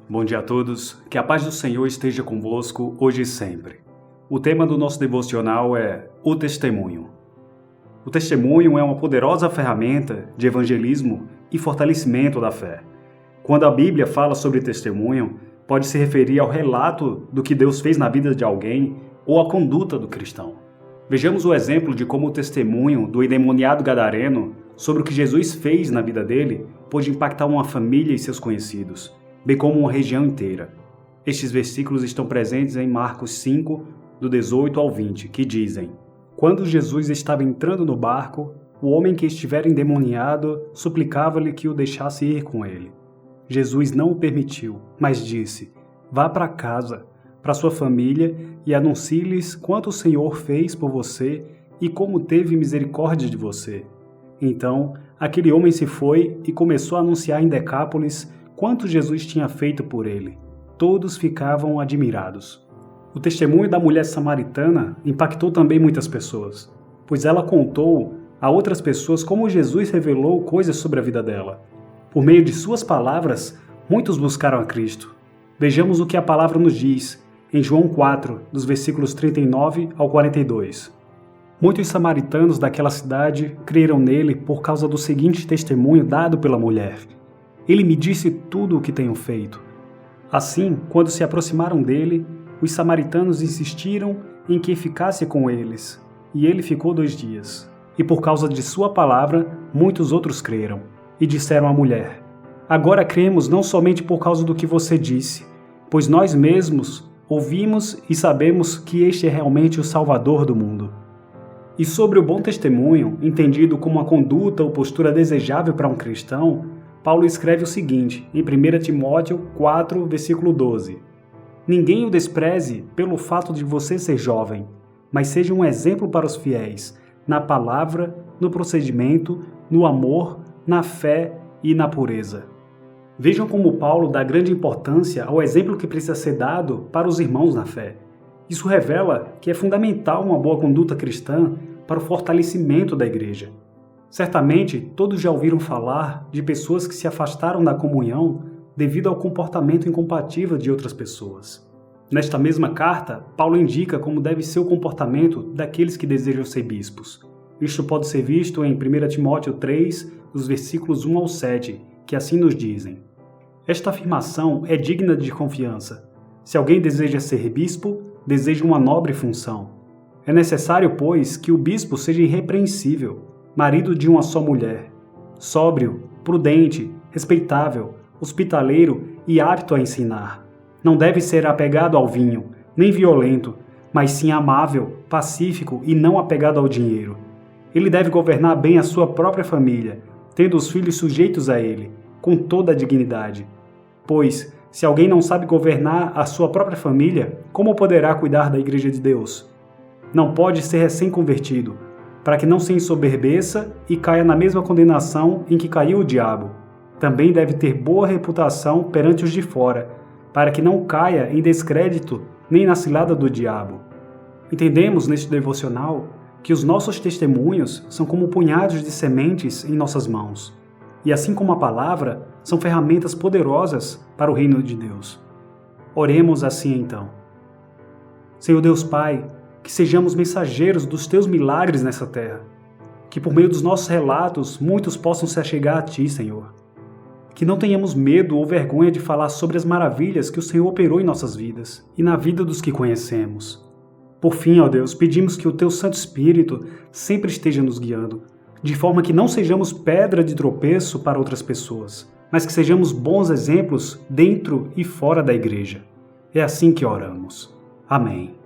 Bom dia a todos, que a paz do Senhor esteja convosco hoje e sempre. O tema do nosso devocional é o testemunho. O testemunho é uma poderosa ferramenta de evangelismo e fortalecimento da fé. Quando a Bíblia fala sobre testemunho, pode se referir ao relato do que Deus fez na vida de alguém ou à conduta do cristão. Vejamos o exemplo de como o testemunho do endemoniado gadareno sobre o que Jesus fez na vida dele pôde impactar uma família e seus conhecidos, bem como uma região inteira. Estes versículos estão presentes em Marcos 5, do 18 ao 20, que dizem: Quando Jesus estava entrando no barco, o homem que estivera endemoniado suplicava-lhe que o deixasse ir com ele. Jesus não o permitiu, mas disse: Vá para casa, para sua família, e anuncie-lhes quanto o Senhor fez por você e como teve misericórdia de você. Então, aquele homem se foi e começou a anunciar em Decápolis quanto Jesus tinha feito por ele. Todos ficavam admirados. O testemunho da mulher samaritana impactou também muitas pessoas, pois ela contou a outras pessoas como Jesus revelou coisas sobre a vida dela. Por meio de suas palavras, muitos buscaram a Cristo. Vejamos o que a palavra nos diz em João 4, dos versículos 39 ao 42. Muitos samaritanos daquela cidade creram nele por causa do seguinte testemunho dado pela mulher: Ele me disse tudo o que tenho feito. Assim, quando se aproximaram dele, os samaritanos insistiram em que ficasse com eles, e ele ficou 2 dias. E por causa de sua palavra, muitos outros creram, e disseram à mulher: Agora cremos não somente por causa do que você disse, pois nós mesmos ouvimos e sabemos que este é realmente o Salvador do mundo. E sobre o bom testemunho, entendido como uma conduta ou postura desejável para um cristão, Paulo escreve o seguinte, em 1 Timóteo 4, versículo 12. Ninguém o despreze pelo fato de você ser jovem, mas seja um exemplo para os fiéis, na palavra, no procedimento, no amor, na fé e na pureza. Vejam como Paulo dá grande importância ao exemplo que precisa ser dado para os irmãos na fé. Isso revela que é fundamental uma boa conduta cristã para o fortalecimento da igreja. Certamente, todos já ouviram falar de pessoas que se afastaram da comunhão devido ao comportamento incompatível de outras pessoas. Nesta mesma carta, Paulo indica como deve ser o comportamento daqueles que desejam ser bispos. Isto pode ser visto em 1 Timóteo 3, dos versículos 1 ao 7, que assim nos dizem: Esta afirmação é digna de confiança. Se alguém deseja ser bispo, deseja uma nobre função. É necessário, pois, que o bispo seja irrepreensível, marido de uma só mulher, sóbrio, prudente, respeitável, hospitaleiro e apto a ensinar. Não deve ser apegado ao vinho, nem violento, mas sim amável, pacífico e não apegado ao dinheiro. Ele deve governar bem a sua própria família, tendo os filhos sujeitos a ele, com toda a dignidade. Pois, se alguém não sabe governar a sua própria família, como poderá cuidar da Igreja de Deus? Não pode ser recém-convertido, para que não se ensoberbeça e caia na mesma condenação em que caiu o diabo. Também deve ter boa reputação perante os de fora, para que não caia em descrédito nem na cilada do diabo. Entendemos neste devocional que os nossos testemunhos são como punhados de sementes em nossas mãos. E assim como a palavra, são ferramentas poderosas para o reino de Deus. Oremos assim então. Senhor Deus Pai, que sejamos mensageiros dos Teus milagres nessa terra. Que por meio dos nossos relatos, muitos possam se achegar a Ti, Senhor. Que não tenhamos medo ou vergonha de falar sobre as maravilhas que o Senhor operou em nossas vidas e na vida dos que conhecemos. Por fim, ó Deus, pedimos que o Teu Santo Espírito sempre esteja nos guiando, de forma que não sejamos pedra de tropeço para outras pessoas, mas que sejamos bons exemplos dentro e fora da igreja. É assim que oramos. Amém.